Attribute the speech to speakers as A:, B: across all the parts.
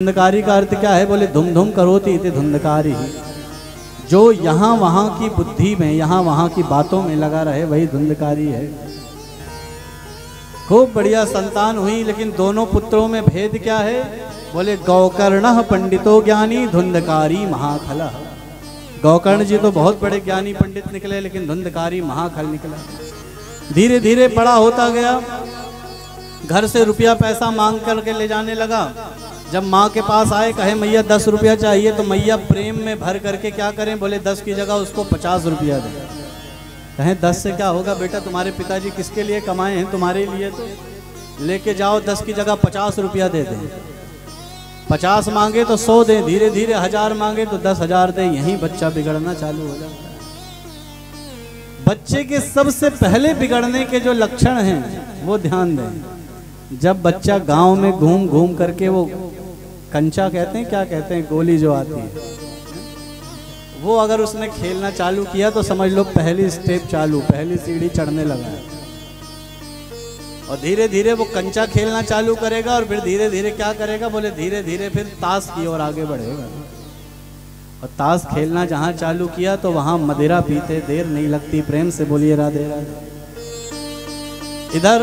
A: धुंधकारी का अर्थ क्या है? बोले धुम धुम करोति इति धुंधकारी। जो यहाँ वहाँ की बुद्धि में, यहाँ वहाँ की बातों में लगा रहे वही धुंधकारी है। खूब बढ़िया संतान हुई, लेकिन दोनों पुत्रों में भेद क्या है? बोले गौकर्ण पंडितो ज्ञानी धुंधकारी महाखला। गौकर्ण जी तो बहुत बड़े ज्ञानी पंडित निकले, लेकिन धुंधकारी महाखल निकला। धीरे धीरे बड़ा होता गया, घर से रुपया पैसा मांग करके ले जाने लगा। जब माँ के पास आए, कहे मैया 10 रुपया चाहिए, तो मैया प्रेम में भर करके क्या करें? बोले 10 की जगह उसको 50 रुपया दें। कहें 10 से क्या होगा बेटा, तुम्हारे पिताजी किसके लिए कमाए हैं? तुम्हारे लिए। तो लेके जाओ, 10 की जगह 50 रुपया दे दें। 50 मांगे तो 100 दें, धीरे धीरे 1000 मांगे तो 10,000 दें। यहीं बच्चा बिगड़ना चालू हो जाता है। बच्चे के सबसे पहले बिगड़ने के जो लक्षण हैं वो ध्यान दें। जब बच्चा गांव में घूम घूम करके, वो कंचा कहते हैं, क्या कहते हैं, गोली जो आती है, वो अगर उसने खेलना चालू किया तो समझ लो पहली स्टेप चालू, पहली सीढ़ी चढ़ने लगा है। और धीरे धीरे वो कंचा खेलना चालू करेगा, और फिर धीरे धीरे क्या करेगा? बोले धीरे धीरे फिर ताश की ओर आगे बढ़ेगा। और ताश खेलना जहाँ चालू किया तो वहाँ मदिरा पीते देर नहीं लगती। प्रेम से बोलिए राधे राधे। इधर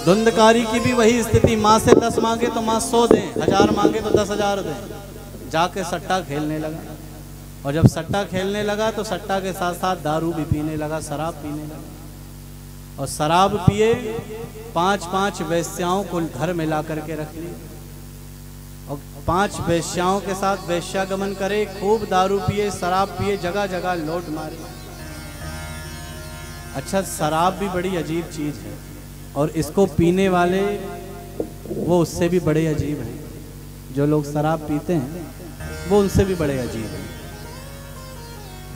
A: धुंधकारी की भी वही स्थिति। माँ से 10 मांगे तो माँ 100 दें, 1000 मांगे तो 10,000 दें। जाके सट्टा खेलने लगा, और जब सट्टा खेलने लगा तो सट्टा के साथ साथ दारू भी पीने लगा, शराब पीने लगा। और शराब पिए, 5-5 वेश्याओं को घर में ला करके रख लिए, और 5 वेश्याओं के साथ वेश्यागमन करे, खूब दारू पिए, शराब पिए, जगह जगह लौट मारे। अच्छा, शराब भी बड़ी अजीब चीज है, और इसको पीने वाले वो उससे भी बड़े अजीब हैं। जो लोग शराब पीते हैं वो उनसे भी बड़े अजीब हैं।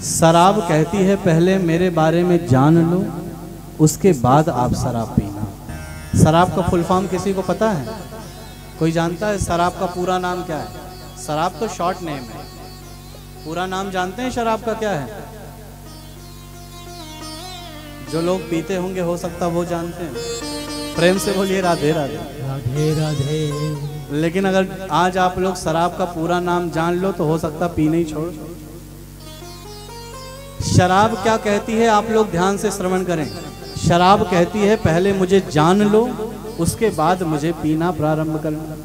A: शराब कहती है पहले मेरे बारे में जान लो, उसके बाद आप शराब पीना। शराब का फुल फॉर्म किसी को पता है? कोई जानता है शराब का पूरा नाम क्या है? शराब तो शॉर्ट नेम है, पूरा नाम जानते हैं शराब का क्या है? जो लोग पीते होंगे हो सकता वो जानते हैं। प्रेम से बोलिए राधे राधे।
B: राधे राधे।
A: लेकिन अगर आज आप लोग शराब का पूरा नाम जान लो तो हो सकता पीने ही छोड़। शराब क्या कहती है? आप लोग ध्यान से श्रवण करें। शराब कहती है पहले मुझे जान लो, उसके बाद मुझे पीना प्रारंभ करना।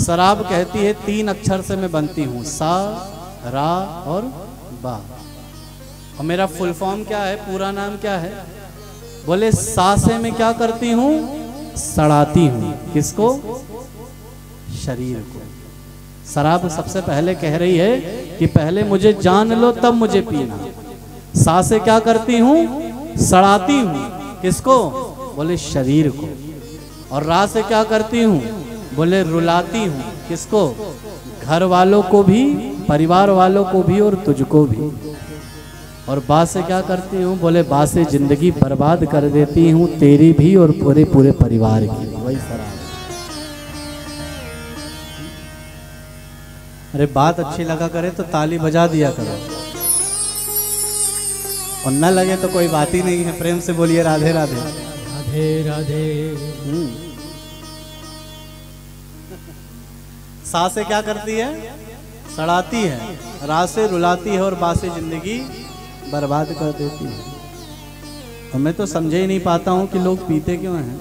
A: शराब कहती है 3 अक्षर से मैं बनती हूं, सा, रा और बा। और मेरा फुल फॉर्म क्या है, पूरा नाम क्या है? बोले सा से मैं क्या करती हूं? सड़ाती हूं। किसको? शरीर को। शराब सबसे पहले कह रही है कि पहले मुझे जान लो तब मुझे पीना। सा से क्या करती हूं? सड़ाती हूं। किसको? बोले शरीर को। और रा से क्या करती हूं? बोले रुलाती हूं। किसको? घर वालों को भी, परिवार वालों को भी, और तुझको भी। और बा से क्या करती हूँ? बोले बा से जिंदगी बर्बाद कर देती हूँ, तेरी भी और पूरे पूरे परिवार की। वही शराब। अरे बात अच्छी लगा करे तो ताली बजा दिया करो, और न लगे तो कोई बात ही नहीं है। प्रेम से बोलिए राधे राधे।
B: राधे राधे।
A: सा से क्या करती है? सड़ाती है। रा से रुलाती है, और बा से जिंदगी बर्बाद कर देती है। और मैं तो समझे ही नहीं पाता हूं कि लोग पीते क्यों हैं।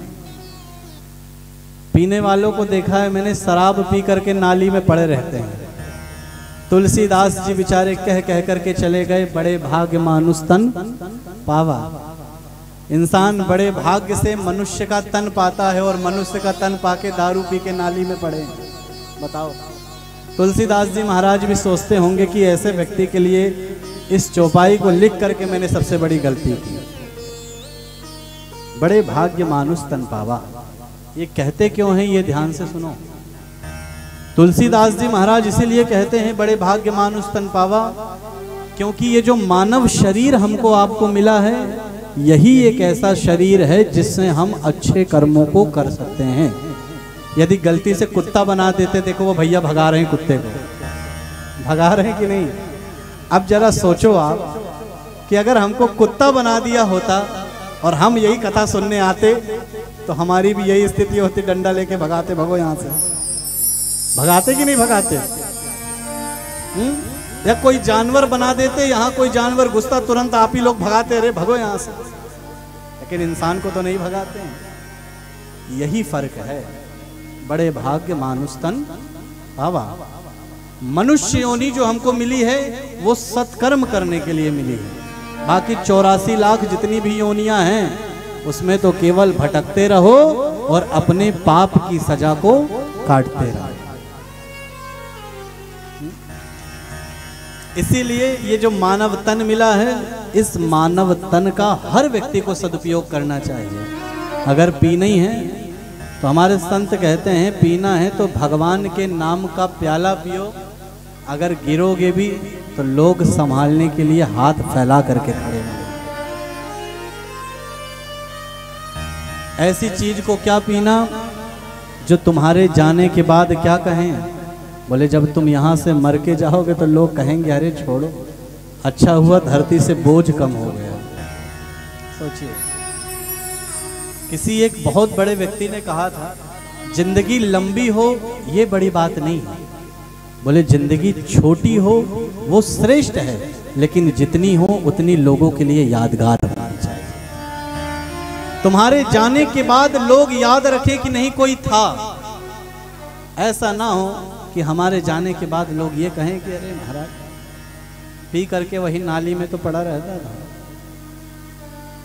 A: पीने वालों को देखा है मैंने, शराब पी करके नाली में पड़े रहते हैं। तुलसीदास जी बेचारे कह कह करके चले गए, बड़े भाग्य मानुष तन पावा। इंसान बड़े भाग्य से मनुष्य का तन पाता है, और मनुष्य का तन पाके दारू पी के नाली में पड़े। बताओ, तुलसीदास जी महाराज भी सोचते होंगे कि ऐसे व्यक्ति के लिए इस चौपाई को लिख करके मैंने सबसे बड़ी गलती की। बड़े भाग्य मानुष तन पावा, ये कहते क्यों हैं? ये ध्यान से सुनो। तुलसीदास जी महाराज इसीलिए कहते हैं बड़े भाग्य मानुष तन पावा, क्योंकि ये जो मानव शरीर हमको आपको मिला है, यही एक ऐसा शरीर है जिससे हम अच्छे कर्मों को कर सकते हैं। यदि गलती से कुत्ता बना देते, देखो वो भैया भगा रहे हैं कुत्ते को, भगा रहे हैं कि नहीं? अब जरा सोचो आप कि अगर हमको कुत्ता बना दिया होता और हम यही कथा सुनने आते तो हमारी भी यही स्थिति होती, डंडा लेके भगाते, भगो यहाँ से। भगाते कि नहीं भगाते? या कोई जानवर बना देते, यहाँ कोई जानवर घुसता तुरंत आप ही लोग भगाते, अरे भगो यहाँ से। लेकिन इंसान को तो नहीं भगाते हैं। यही फर्क है। बड़े भाग्य मानुष तन पावा। मनुष्य योनि जो हमको मिली है वो सत्कर्म करने के लिए मिली है। बाकी 84 लाख जितनी भी योनियां हैं उसमें तो केवल भटकते रहो और अपने पाप की सजा को काटते रहो। इसीलिए ये जो मानव तन मिला है, इस मानव तन का हर व्यक्ति को सदुपयोग करना चाहिए। अगर पीना ही है तो हमारे संत कहते हैं पीना है तो भगवान के नाम का प्याला पियो। अगर गिरोगे भी तो लोग संभालने के लिए हाथ फैला करके खड़े होंगे। ऐसी चीज को क्या पीना जो तुम्हारे जाने के बाद क्या कहें? बोले जब तुम यहाँ से मर के जाओगे तो लोग कहेंगे अरे छोड़ो, अच्छा हुआ धरती से बोझ कम हो गया। सोचिए, किसी एक बहुत बड़े व्यक्ति ने कहा था जिंदगी लंबी हो ये बड़ी बात नहीं है। बोले जिंदगी छोटी हो वो श्रेष्ठ है, लेकिन जितनी हो उतनी लोगों के लिए यादगार होनी चाहिए। तुम्हारे जाने के बाद लोग याद रखें कि नहीं कोई था। ऐसा ना हो कि हमारे जाने के बाद लोग ये कहें कि अरे महाराज पी करके वही नाली में तो पड़ा रहता था।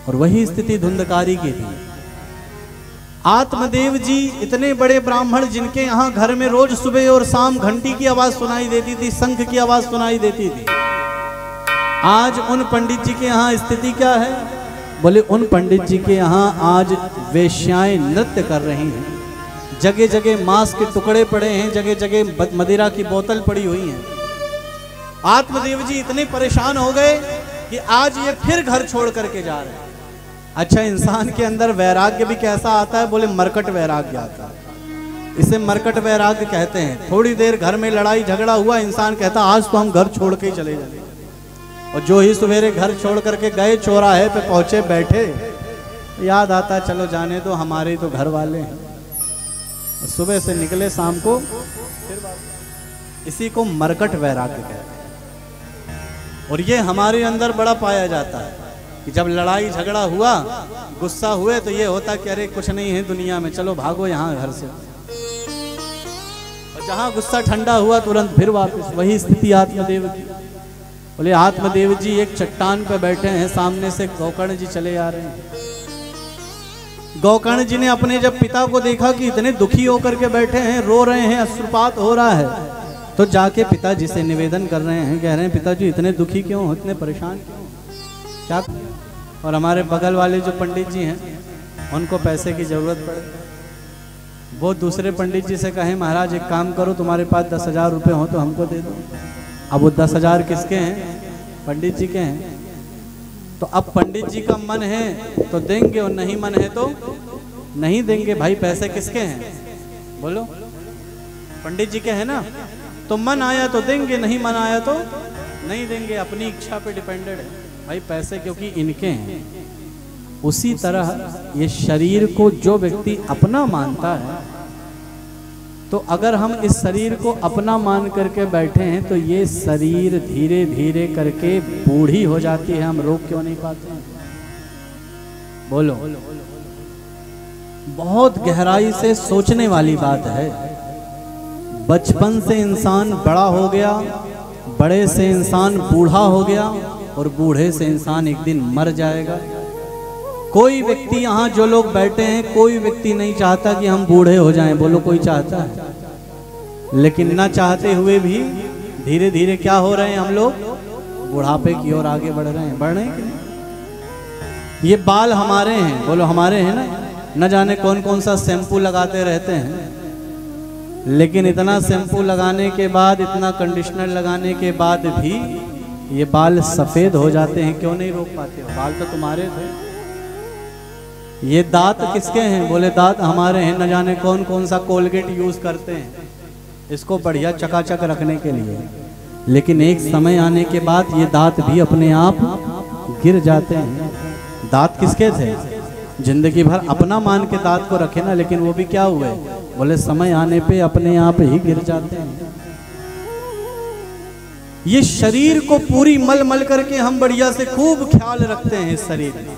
A: और वही स्थिति धुंधकारी की थी। आत्मदेव जी इतने बड़े ब्राह्मण जिनके यहाँ घर में रोज सुबह और शाम घंटी की आवाज सुनाई देती थी, शंख की आवाज सुनाई देती थी। आज उन पंडित जी के यहाँ स्थिति क्या है? बोले उन पंडित जी के यहाँ आज वेश्याएं नृत्य कर रही हैं। जगह जगह मांस के टुकड़े पड़े हैं, जगह जगह मदिरा की बोतल पड़ी हुई है। आत्मदेव जी इतने परेशान हो गए कि आज ये फिर घर छोड़ करके जा रहे हैं। अच्छा, इंसान के अंदर वैराग्य भी कैसा आता है? बोले मरकट वैराग्य आता है। इसे मरकट वैराग्य कहते हैं। थोड़ी देर घर में लड़ाई झगड़ा हुआ, इंसान कहता आज तो हम घर छोड़ के ही चले जाए। और जो ही सवेरे घर छोड़ करके गए, चौराहे पे पहुंचे, बैठे, याद आता चलो जाने दो, हमारे तो घर वाले हैं। सुबह से निकले, शाम को फिर इसी को मरकट वैराग्य कहते हैं। और ये हमारे अंदर बड़ा पाया जाता है कि जब लड़ाई झगड़ा हुआ, गुस्सा हुए, तो ये होता कि अरे कुछ नहीं है दुनिया में, चलो भागो यहाँ घर से। और जहाँ गुस्सा ठंडा हुआ तुरंत फिर वापस वही स्थिति आत्मदेव की। बोले आत्मदेव जी एक चट्टान पर बैठे हैं, सामने से गोकर्ण जी चले आ रहे हैं। गोकर्ण जी ने अपने जब पिता को देखा कि इतने दुखी होकर के बैठे हैं, रो रहे हैं, अश्रुपात हो रहा है, तो जाके पिताजी से निवेदन कर रहे हैं, कह रहे हैं पिताजी इतने दुखी क्यों हो, इतने परेशान क्यों, क्या? और हमारे बगल वाले जो पंडित जी हैं उनको पैसे की जरूरत पड़े। वो दूसरे पंडित जी से कहे महाराज एक काम करो, तुम्हारे पास 10,000 रुपये हो तो हमको दे दो। अब वो 10,000 किसके हैं? पंडित जी के हैं। तो अब पंडित जी का मन है तो देंगे और नहीं मन है तो नहीं देंगे। भाई पैसे किसके हैं? बोलो, पंडित जी के हैं ना। तो मन आया तो देंगे, नहीं मन आया तो नहीं देंगे। अपनी इच्छा पे डिपेंडेड है भाई पैसे, क्योंकि इनके हैं। उसी तरह ये शरीर को जो व्यक्ति अपना मानता है, तो अगर हम इस शरीर को अपना मान करके बैठे हैं तो ये शरीर धीरे धीरे करके बूढ़ी हो जाती है। हम रोक क्यों नहीं पाते हैं? बोलो, बहुत गहराई से सोचने वाली बात है। बचपन से इंसान बड़ा हो गया, बड़े से इंसान बूढ़ा हो गया, और बूढ़े से इंसान एक दिन मर जाएगा। कोई व्यक्ति यहाँ जो लोग बैठे हैं, कोई व्यक्ति नहीं चाहता कि हम बूढ़े हो जाएं। बोलो, कोई चाहता है? लेकिन ना चाहते हुए भी धीरे धीरे क्या हो रहे हैं? हम लोग बुढ़ापे की ओर आगे बढ़ रहे हैं। बढ़ रहे हैं कि नहीं? ये बाल हमारे हैं, बोलो हमारे हैं ना। न जाने कौन कौन सा शैम्पू लगाते रहते हैं, लेकिन इतना शैम्पू लगाने के बाद, इतना कंडीशनर लगाने के बाद भी ये बाल सफेद हो जाते हैं। क्यों नहीं रोक पाते हो? बाल तो तुम्हारे थे। ये दांत किसके हैं? बोले दांत हमारे हैं। न जाने कौन कौन सा कोलगेट यूज करते हैं इसको बढ़िया चकाचक रखने के लिए, लेकिन एक समय आने के बाद ये दांत भी अपने आप गिर जाते हैं। दांत किसके थे? जिंदगी भर अपना मान के दांत को रखे ना, लेकिन वो भी क्या हुए? बोले समय आने पे अपने आप ही गिर जाते हैं। ये शरीर को पूरी मल मल करके हम बढ़िया से खूब ख्याल रखते हैं शरीर में,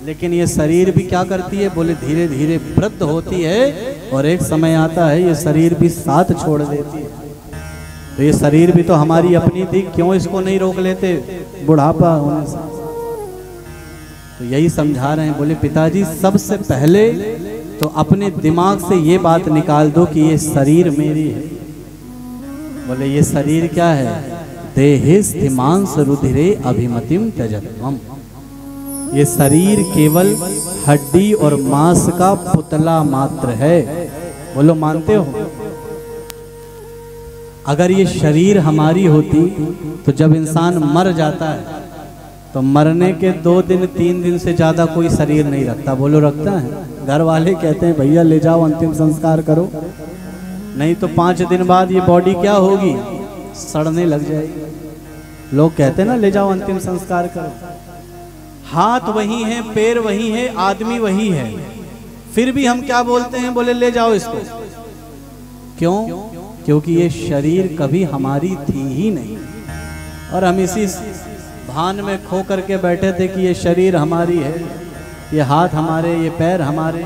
A: लेकिन ये शरीर भी क्या करती है, बोले धीरे धीरे वृद्ध होती है और एक समय आता है ये शरीर भी साथ छोड़ देती है। तो ये शरीर भी तो हमारी अपनी थी, क्यों इसको नहीं रोक लेते बुढ़ापा होने से। तो यही समझा रहे हैं, बोले पिताजी सबसे पहले तो अपने दिमाग से ये बात निकाल दो कि ये शरीर मेरी है। बोले ये शरीर क्या है, देहे स्थिमांस रुधिरे अभिमतिम त्यजत्वम। ये शरीर केवल हड्डी और मांस का पुतला मात्र है। बोलो मानते हो? अगर ये शरीर हमारी होती तो जब इंसान मर जाता है तो मरने के 2 दिन 3 दिन से ज्यादा कोई शरीर नहीं रखता। बोलो रखता है? घर वाले कहते हैं भैया ले जाओ अंतिम संस्कार करो, नहीं तो 5 दिन बाद ये बॉडी क्या होगी, सड़ने लग जाएगी। लोग कहते हैं ना ले जाओ अंतिम संस्कार करो। हाथ वही है, पैर वही है, आदमी वही है, फिर भी हम क्या बोलते हैं, बोले ले जाओ इसको। क्यों? क्योंकि ये शरीर कभी हमारी थी ही नहीं और हम इसी भान में खो करके बैठे थे कि ये शरीर हमारी है, ये हाथ हमारे, ये पैर हमारे।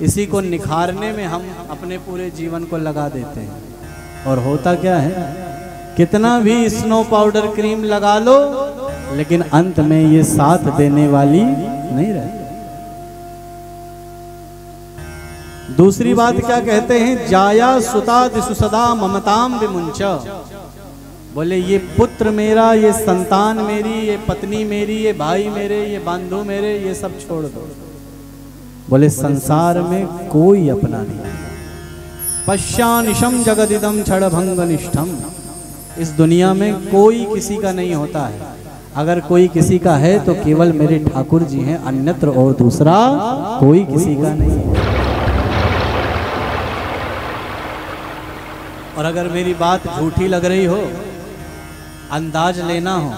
A: इसी को निखारने में हम अपने पूरे जीवन को लगा देते हैं। और होता क्या है, कितना भी स्नो पाउडर क्रीम लगा लो लेकिन अंत में ये साथ देने वाली नहीं रहती। दूसरी बात क्या कहते हैं, जाया सुता दिशु सदा ममताम विमुंच। बोले ये पुत्र मेरा, ये संतान मेरी, ये पत्नी मेरी, ये भाई मेरे, ये बंधु मेरे, ये सब छोड़ दो। बोले संसार में कोई अपना नहीं। पश्यानिशम जगदिदम क्षणभंग निष्ठम। इस दुनिया में कोई किसी का नहीं होता है। अगर कोई किसी का है तो केवल मेरे ठाकुर जी हैं, अन्यत्र और दूसरा कोई किसी का नहीं है। और अगर मेरी बात झूठी लग रही हो, अंदाज लेना हो,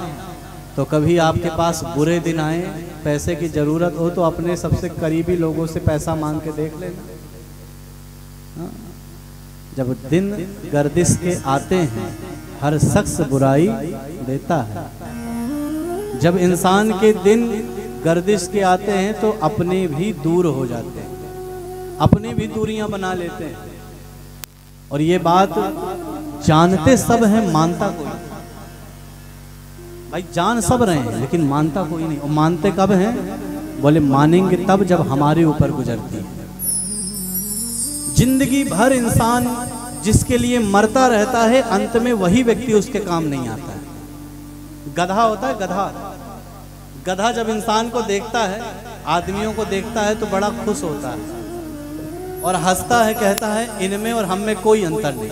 A: तो कभी आपके पास बुरे दिन आए, पैसे की जरूरत हो, तो अपने सबसे करीबी लोगों से पैसा मांग के देख लेना। जब दिन गर्दिश के आते हैं हर शख्स बुराई देता है। जब इंसान के दिन गर्दिश के आते हैं तो अपने भी दूर हो जाते हैं, अपने भी दूरियां बना लेते हैं। और ये बात जानते सब हैं, मानता कोई नहीं। भाई जान सब रहे हैं लेकिन मानता कोई नहीं। और मानते कब हैं, बोले मानेंगे तब जब हमारे ऊपर गुजरती है। जिंदगी भर इंसान जिसके लिए मरता रहता है, अंत में वही व्यक्ति उसके काम नहीं आता है। गधा होता है, गधा। गधा जब इंसान को देखता है, आदमियों को देखता है तो बड़ा खुश होता है और हंसता है, कहता है इनमें और हम में कोई अंतर नहीं,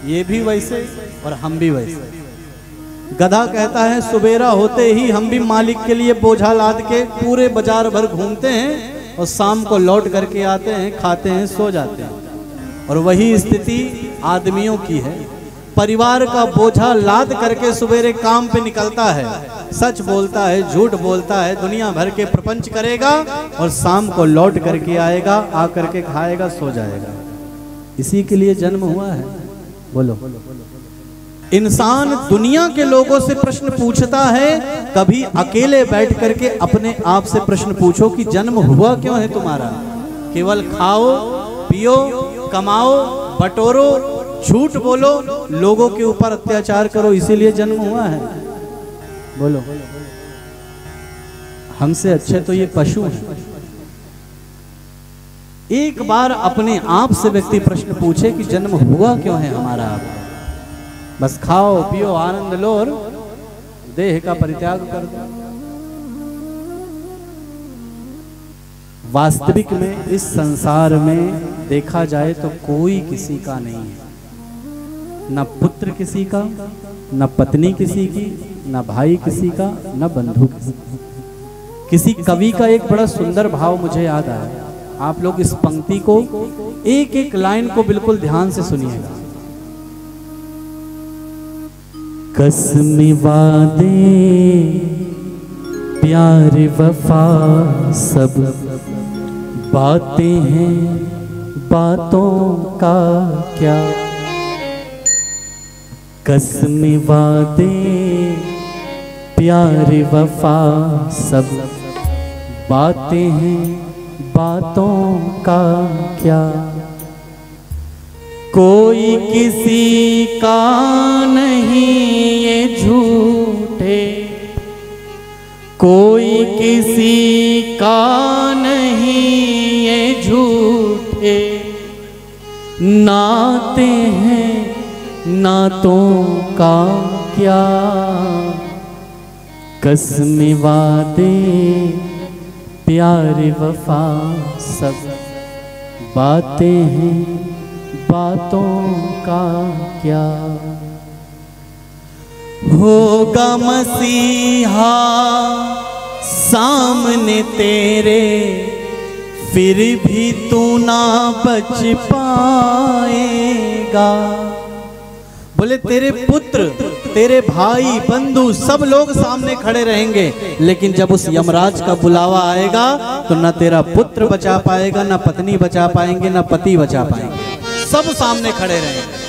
A: ये भी वैसे और हम भी वैसे। गधा कहता है सुबेरा होते ही हम भी मालिक के लिए बोझा लाद के पूरे बाजार भर घूमते हैं और शाम को लौट करके आते हैं, खाते हैं, सो जाते हैं। और वही स्थिति आदमियों की है। परिवार का बोझा लाद करके सुबेरे काम पे निकलता है, सच बोलता है, झूठ बोलता है, दुनिया भर के प्रपंच करेगा और शाम को लौट करके आएगा, आ करके खाएगा, सो जाएगा। इसी के लिए जन्म हुआ है। बोलो, इंसान दुनिया के लोगों से प्रश्न पूछता है, कभी अकेले बैठ करके अपने आप से प्रश्न पूछो कि जन्म हुआ क्यों है तुम्हारा। केवल खाओ, पियो, कमाओ, बटोरो, झूठ बोलो, लोगों के ऊपर अत्याचार करो, इसीलिए जन्म हुआ है। बोलो, हमसे अच्छे तो ये पशु हैं। एक बार अपने आप से व्यक्ति प्रश्न पूछे कि जन्म हुआ क्यों है हमारा। बस खाओ, पियो, आनंद लो और देह का परित्याग कर दो। वास्तविक में इस संसार में देखा जाए तो कोई किसी का नहीं है। न पुत्र किसी का, न पत्नी किसी की, न भाई किसी का, न बंधु किसी का। किसी कवि का एक बड़ा सुंदर भाव मुझे याद आया। आप लोग इस पंक्ति को, एक एक लाइन को बिल्कुल ध्यान से सुनिएगा। कसम वादे प्यार वफा सब बातें हैं बातों का क्या, कसम वादे प्यार वफा सब बातें हैं, बातों का क्या। कोई किसी का नहीं ये झूठे, कोई किसी का नहीं ये झूठे, नाते हैं नातों का क्या। कसम वादे प्यार वफा सब बातें हैं, बातों का क्या। होगा मसीहा सामने तेरे, फिर भी तू ना बच पाएगा। बोले तेरे पुत्र, तेरे भाई, बंधु सब लोग सामने खड़े रहेंगे, लेकिन जब उस यमराज का बुलावा आएगा तो न तेरा पुत्र बचा पाएगा, न पत्नी बचा पाएंगे, न पति बचा पाएंगे, सब सामने खड़े रहेंगे।